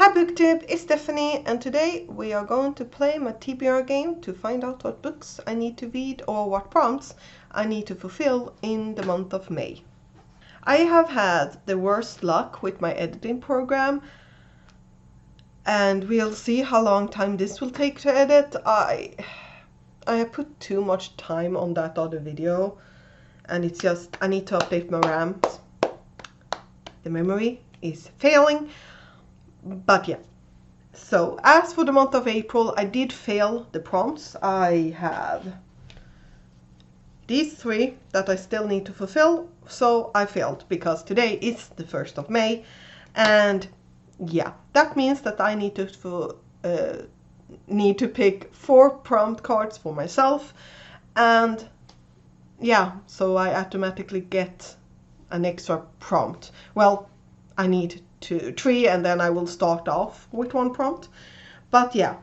Hi Booktube, it's Stephanie, and today we are going to play my TBR game to find out what books I need to read or what prompts I need to fulfill in the month of May. I have had the worst luck with my editing program, and we'll see how long time this will take to edit. I have put too much time on that other video, and it's just I need to update my RAM. The memory is failing, but yeah. So, as for the month of April, I did fail the prompts. I have these three that I still need to fulfill, so I failed because today is the 1st of May, and yeah, that means that I need to pick 4 prompt cards for myself, and yeah, so I automatically get an extra prompt. Well, I need 3 and then I will start off with 1 prompt. But yeah,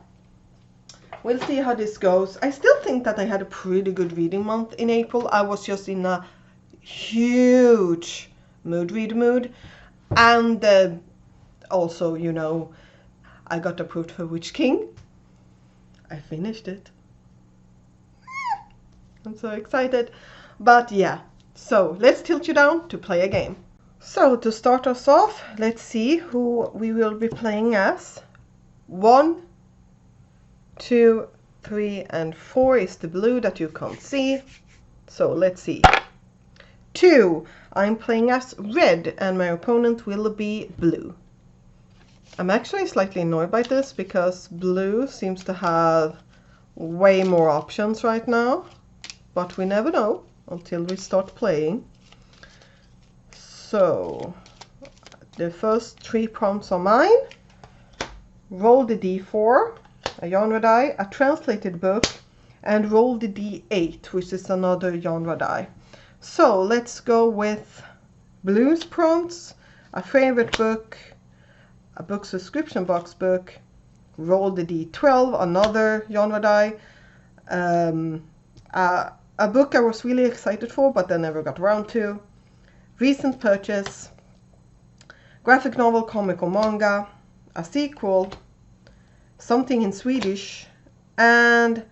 we'll see how this goes. I still think that I had a pretty good reading month in April. I was just in a huge mood. And also, you know, I got approved for Witch King. I finished it. I'm so excited. But yeah, so let's tilt you down to play a game. So to start us off, let's see who we will be playing as. 1, 2, 3, and 4 is the blue that you can't see. So let's see. 2, I'm playing as red and my opponent will be blue. I'm actually slightly annoyed by this because blue seems to have way more options right now. But we never know until we start playing. So the first 3 prompts are mine. Roll the d4, a genre die, a translated book, and roll the d8, which is another genre die. So let's go with blues prompts, a favorite book, a book subscription box book, roll the d12, another genre die, a book I was really excited for but then never got around to, recent purchase, graphic novel, comic or manga, a sequel, something in Swedish, and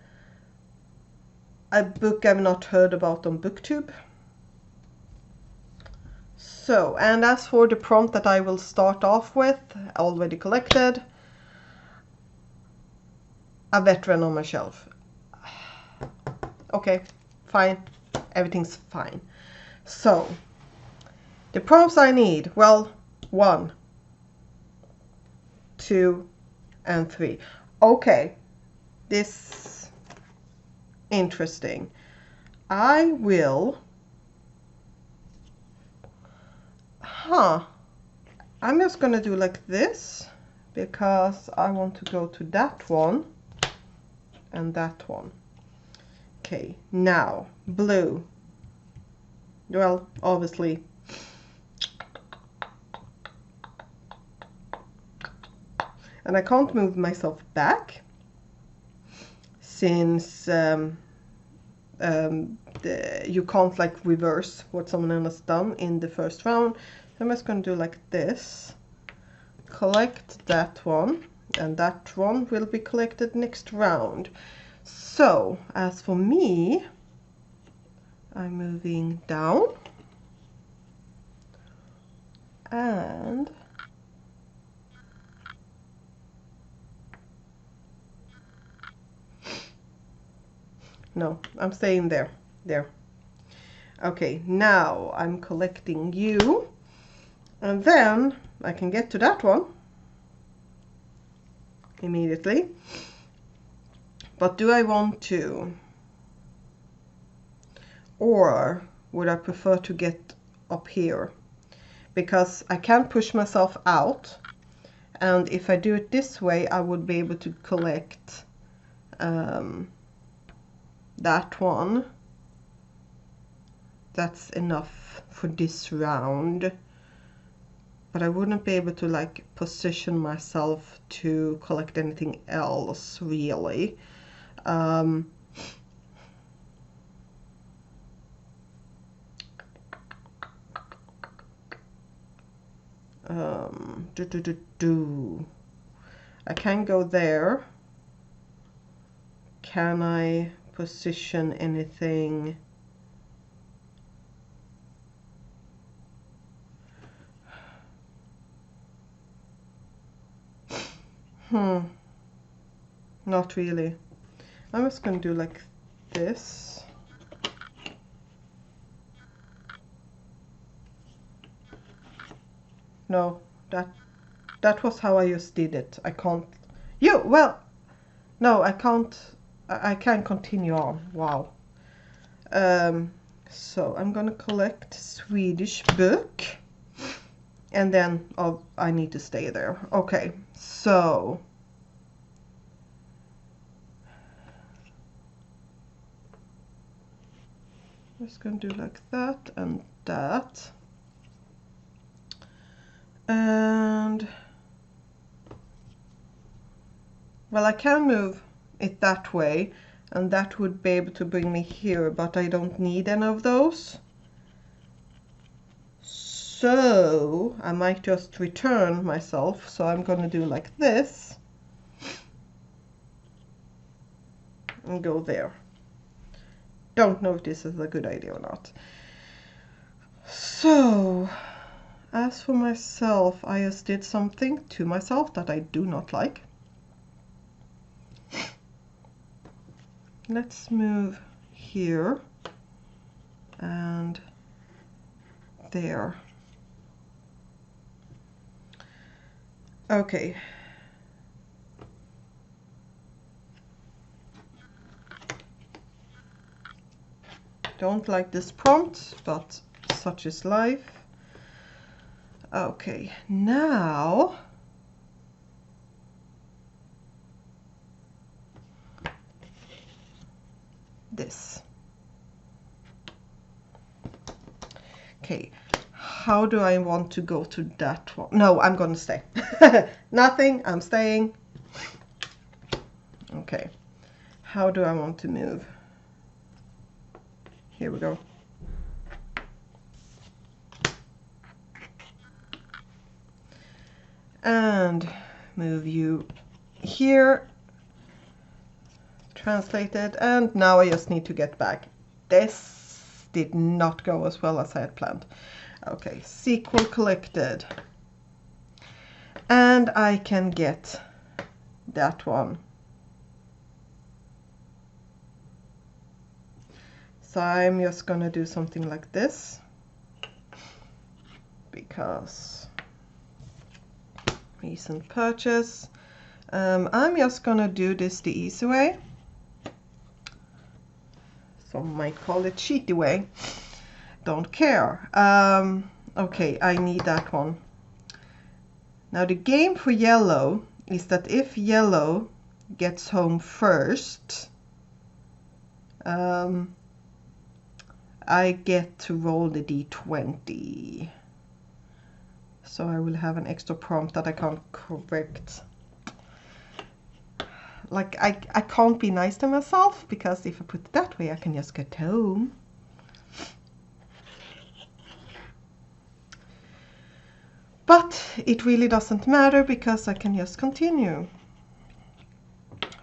a book I've not heard about on Booktube. So, and as for the prompt that I will start off with, already collected, a veteran on my shelf. Okay, fine, everything's fine. So, the prompts I need, well, 1, 2, and 3. Okay, this interesting. I will, I'm just gonna do like this because I want to go to that one and that one. Okay, now blue. Well, obviously and I can't move myself back since you can't like reverse what someone else has done in the first round. I'm just going to do like this, collect that one, and that one will be collected next round. So as for me, I'm moving down and no, I'm staying there. Okay, now I'm collecting you, and then I can get to that one immediately. But do I want to? Or would I prefer to get up here? Because I can't push myself out, and if I do it this way I would be able to collect that one. That's enough for this round, but I wouldn't be able to like position myself to collect anything else really. I can go there. Can I position anything? Not really. I'm just gonna do like this. No, that was how I just did it. I can't. No, I can't. I can't continue on. Wow. So I'm gonna collect Swedish book, and then I need to stay there. Okay, so I'm just gonna do like that and that. And well, I can move it that way, and that would be able to bring me here, but I don't need any of those. So I might just return myself. So I'm going to do like this and go there. Don't know if this is a good idea or not. So as for myself, I just did something to myself that I do not like. Let's move here and there. Okay. Don't like this prompt, but such is life. Okay, now this. Okay, how do I want to go to that one? No, I'm gonna stay. Nothing, I'm staying. Okay, how do I want to move? Here we go. And move you here. Translated, and now I just need to get back. This did not go as well as I had planned. Okay, sequel collected. And I can get that one. So I'm just gonna do something like this, because recent purchase. I'm just gonna do this the easy way. Some might call it cheaty way. Don't care. Okay, I need that one. Now the game for yellow is that if yellow gets home first, I get to roll the d20. So I will have an extra prompt that I can't correct. Like, I can't be nice to myself, because if I put it that way, I can just get home. But it really doesn't matter, because I can just continue.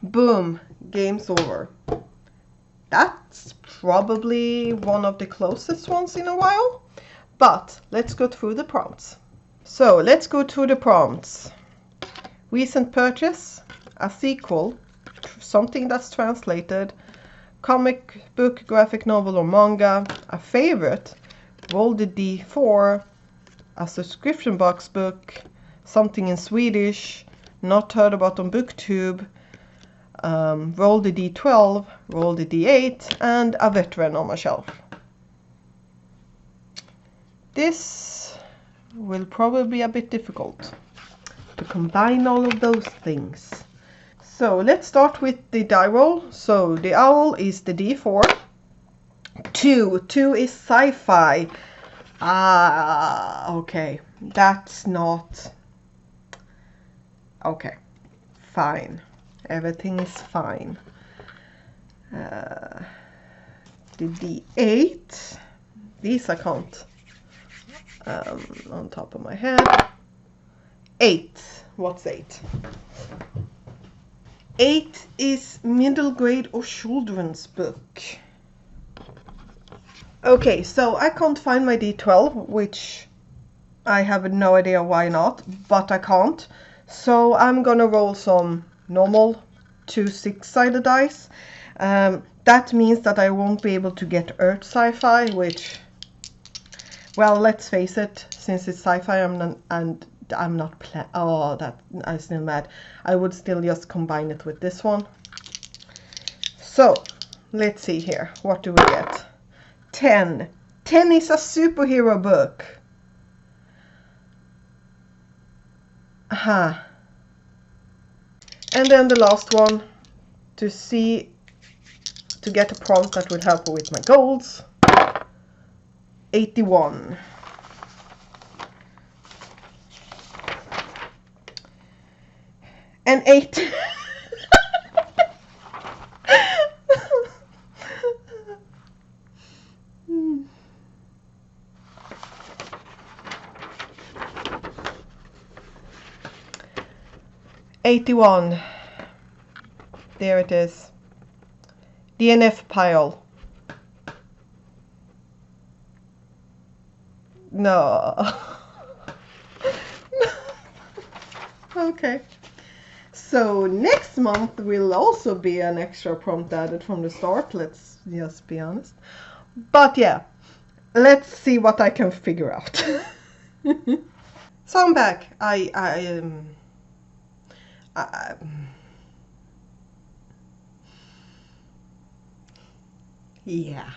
Boom, game's over. That's probably one of the closest ones in a while. But let's go through the prompts. So let's go through the prompts. Recent purchase, a sequel, something that's translated, comic book, graphic novel or manga, a favorite, roll the d4, a subscription box book, something in Swedish, not heard about on BookTube, roll the d12, roll the d8, and a veteran on my shelf. This will probably be a bit difficult to combine all of those things. So let's start with the die roll. So the owl is the d4. 2 is sci-fi. Okay, that's not okay. Fine, everything is fine. The d8, these I can't on top of my head. 8. What's 8? 8 is middle grade or children's book. Okay, so I can't find my D12, which I have no idea why not, but I can't. So I'm gonna roll some normal 2 6-sided dice. That means that I won't be able to get Earth Sci-Fi, which, well, let's face it, since it's sci-fi, I'm not oh, that I'm still mad. I would still just combine it with this one. So let's see here. What do we get? 10. 10 is a superhero book. Aha. And then the last one to get a prompt that would help with my goals. 81. And 8. 81. There it is. DNF pile. No. Okay. So next month will also be an extra prompt added from the start. Let's just be honest. But yeah, let's see what I can figure out. So I'm back. Yeah.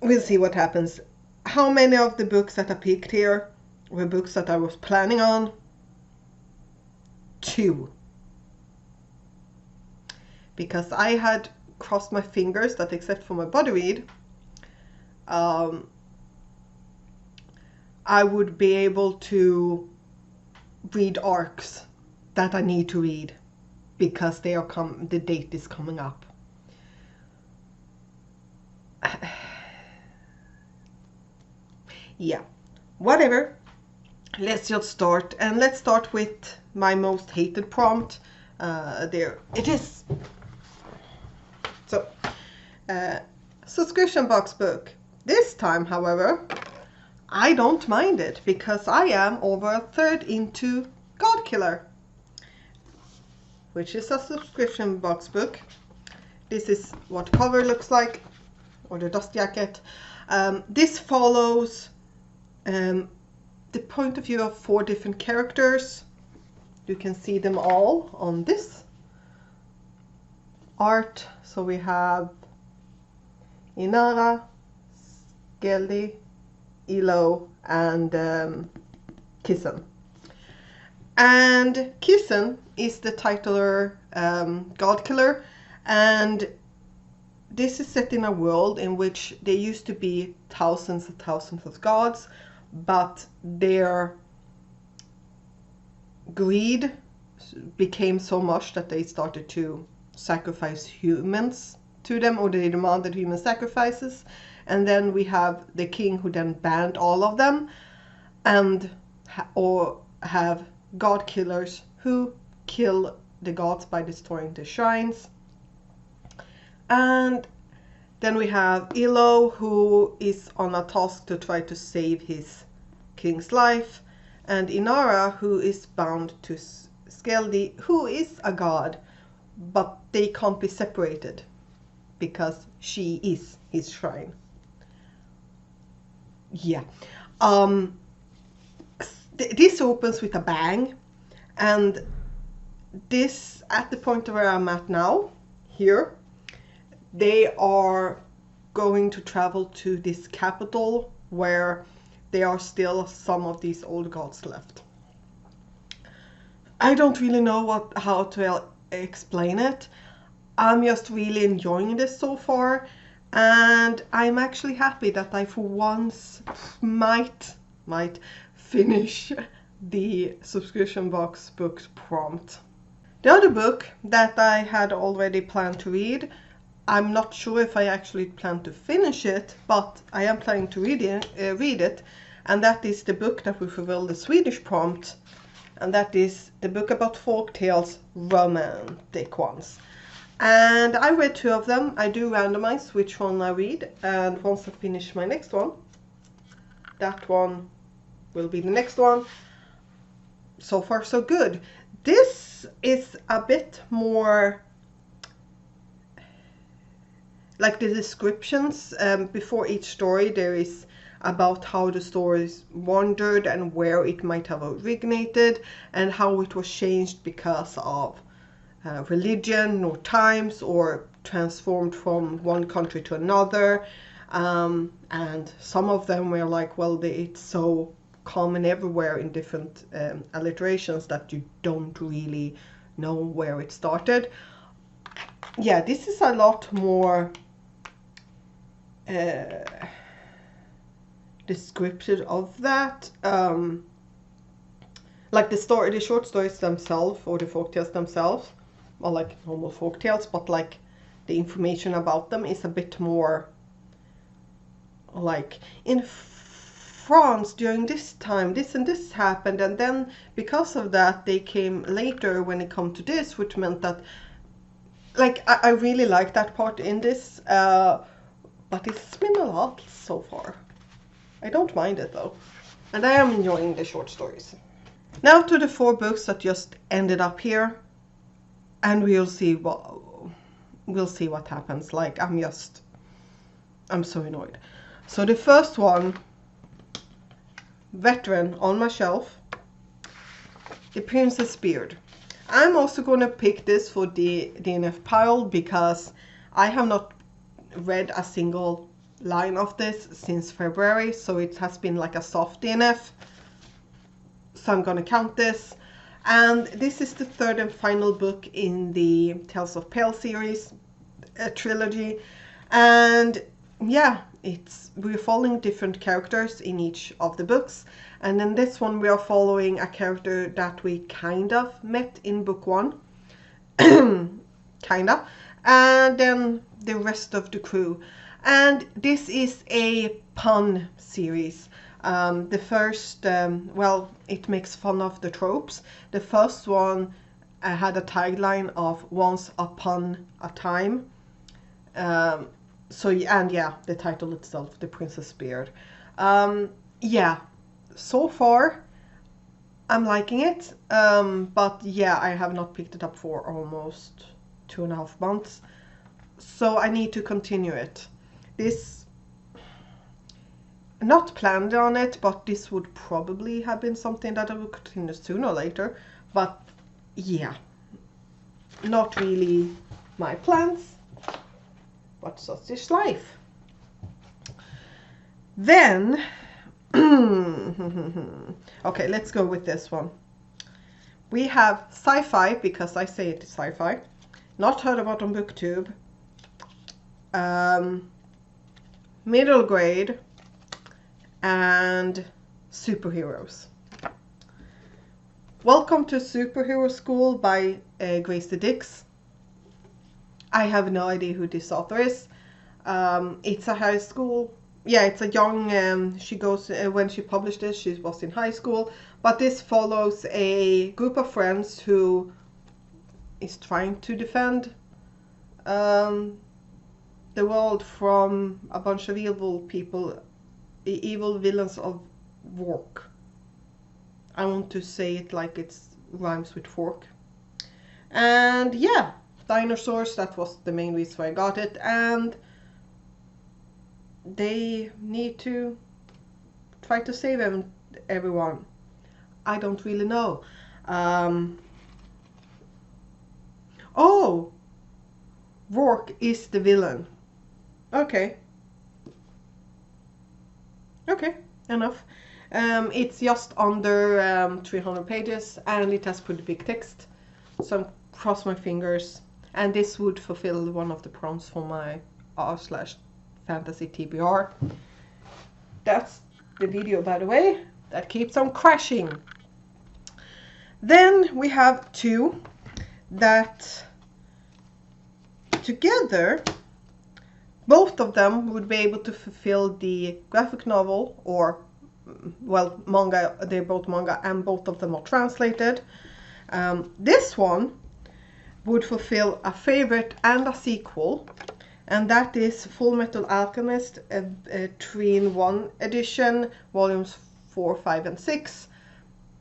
We'll see what happens. How many of the books that I picked here were books that I was planning on? 2. Because I had crossed my fingers that except for my body read, I would be able to read arcs that I need to read because they are the date is coming up. Yeah, whatever. Let's just start, and let's start with my most hated prompt. There it is. So, subscription box book. This time, however, I don't mind it because I am over a third into God Killer, which is a subscription box book. This is what cover looks like, or the dust jacket. This follows the point of view of 4 different characters. You can see them all on this art. So we have Inara, Skelly, Ilo, and Kissen. And Kissen is the titular God Killer, and this is set in a world in which there used to be thousands and thousands of gods, but their greed became so much that they started to sacrifice humans to them, or they demanded human sacrifices. And then we have the king who then banned all of them, and or have god killers who kill the gods by destroying the shrines. And then we have Ilo, who is on a task to try to save his king's life, and Inara, who is bound to Skeldi, who is a god, but they can't be separated because she is his shrine. Yeah. This opens with a bang, and this, at the point where I'm at now, here, they are going to travel to this capital where there are still some of these old gods left. I don't really know how to explain it. I'm just really enjoying this so far, and I'm actually happy that I for once might finish the subscription box books prompt. The other book that I had already planned to read, I'm not sure if I actually plan to finish it, but I am planning to read it, and that is the book that will fulfill the Swedish prompt, and that is the book about folk tales, romantic ones. And I read 2 of them. I do randomize which one I read, and once I finish my next one, that one will be the next one. So far so good. This is a bit more like the descriptions before each story. There is about how the stories wandered and where it might have originated and how it was changed because of religion or times, or transformed from one country to another. And some of them were like, well, it's so common everywhere in different alliterations that you don't really know where it started. Yeah, this is a lot more descriptive of that. Like the short stories themselves, or the folktales themselves, or like normal folktales, but like the information about them is a bit more like, in France during this time this and this happened, and then because of that they came later when it come to this, which meant that, like, I really like that part in this, but it's been a lot so far. I don't mind it though, and I am enjoying the short stories. Now to the 4 books that just ended up here, and we'll see what happens. Like, I'm so annoyed. So the first one, Veteran, on my shelf, The Princess Beard. I'm also going to pick this for the DNF pile because I have not read a single line of this since February, so it has been like a soft DNF. So I'm going to count this. And this is the 3rd and final book in the Tales of Pale series, a trilogy. And yeah, we're following different characters in each of the books, and in this one we are following a character that we kind of met in book 1, kinda, and then the rest of the crew. And this is a pun series. The first, well, it makes fun of the tropes. The first one had a tagline of "Once upon a time." So, and yeah, the title itself, The Princess Beard. Yeah, so far I'm liking it, but yeah, I have not picked it up for almost 2.5 months, so I need to continue it. This, not planned on it, but this would probably have been something that I would continue sooner or later, but yeah, not really my plans. But such is life. Then, okay, let's go with this one. We have sci-fi, because I say it is sci-fi. Not heard about on BookTube. Middle grade and superheroes. Welcome to Superhero School by Grace the Dix. I have no idea who this author is. It's a high school. Yeah, it's a young, she goes, when she published this, she was in high school. But this follows a group of friends who is trying to defend the world from a bunch of evil people, evil villains of work. I want to say it like it rhymes with fork. And yeah, dinosaurs, that was the main reason why I got it, and they need to try to save everyone. I don't really know. Oh, Rourke is the villain. Okay, enough. It's just under 300 pages, and it has pretty big text, so I'm cross my fingers. And this would fulfill one of the prompts for my r/fantasy TBR. That's the video, by the way, that keeps on crashing. Then we have 2 that together, both of them would be able to fulfill the graphic novel or well, manga, they're both manga and both of them are translated. This one would fulfill a favorite and a sequel, and that is Full Metal Alchemist 3-in-1 edition, volumes 4, 5 and 6.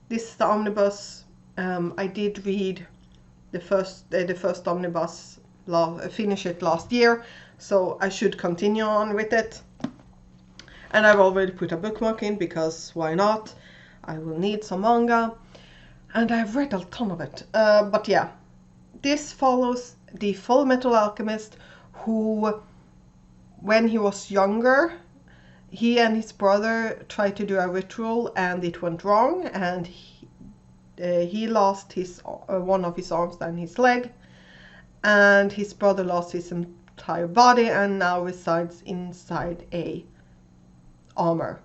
This is the omnibus. I did read the first omnibus, finish it last year, so I should continue on with it. And I've already put a bookmark in because why not? I will need some manga, and I've read a ton of it. But yeah, this follows the Full Metal Alchemist who, when he was younger, he and his brother tried to do a ritual and it went wrong, and he lost his one of his arms and his leg, and his brother lost his entire body and now resides inside a armor.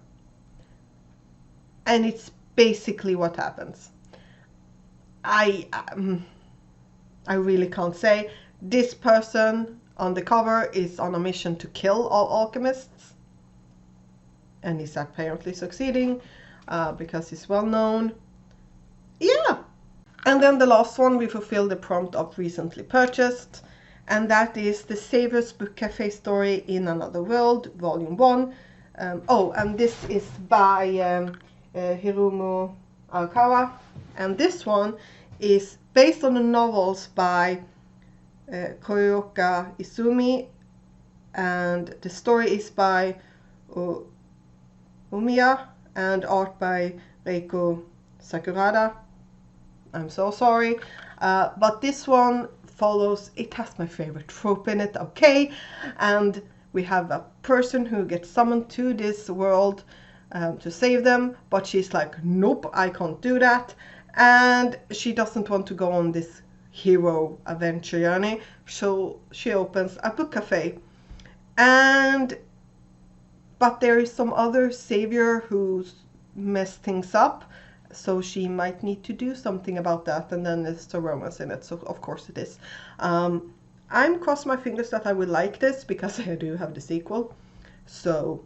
And it's basically what happens. I really can't say. This person on the cover is on a mission to kill all alchemists, and he's apparently succeeding because he's well known. Yeah. And then the last one, we fulfill the prompt of recently purchased, and that is the Savior's Book Cafe Story in Another World, Volume 1. And this is by Hiromu Arakawa, and this one is based on the novels by Koyoka Izumi, and the story is by Umiya and art by Reiko Sakurada. I'm so sorry, but this one follows, it has my favorite trope in it, okay, and we have a person who gets summoned to this world to save them, but she's like, nope, I can't do that, and she doesn't want to go on this hero adventure journey, so she opens a book cafe. But there is some other savior who's messed things up, so she might need to do something about that, and then there's the romance in it, so of course it is. I'm crossing my fingers that I will like this because I do have the sequel, so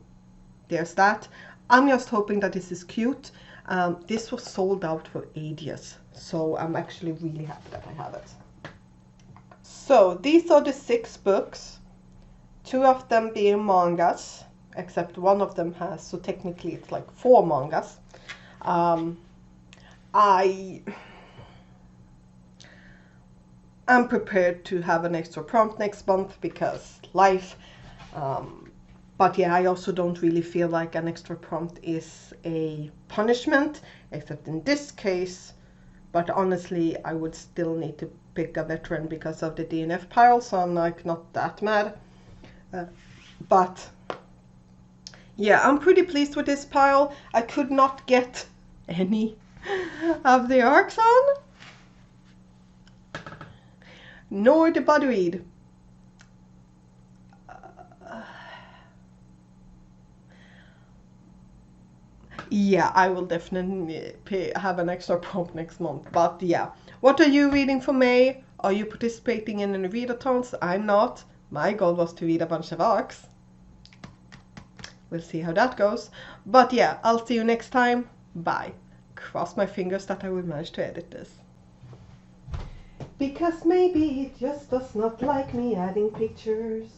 there's that. I'm just hoping that this is cute. This was sold out for ages, so I'm actually really happy that I have it. So these are the 6 books, 2 of them being mangas, except one of them has, so technically it's like 4 mangas. I'm prepared to have an extra prompt next month because life. But yeah, I also don't really feel like an extra prompt is a punishment, except in this case. But honestly, I would still need to pick a veteran because of the DNF pile, so I'm like not that mad. But yeah, I'm pretty pleased with this pile. I could not get any of the arcs on, nor the body read. Yeah, I will definitely have an extra prompt next month. But yeah, what are you reading for May? Are you participating in any readathons? I'm not. My goal was to read a bunch of arcs. We'll see how that goes. But yeah, I'll see you next time. Bye. Cross my fingers that I will manage to edit this. Because maybe it just does not like me adding pictures.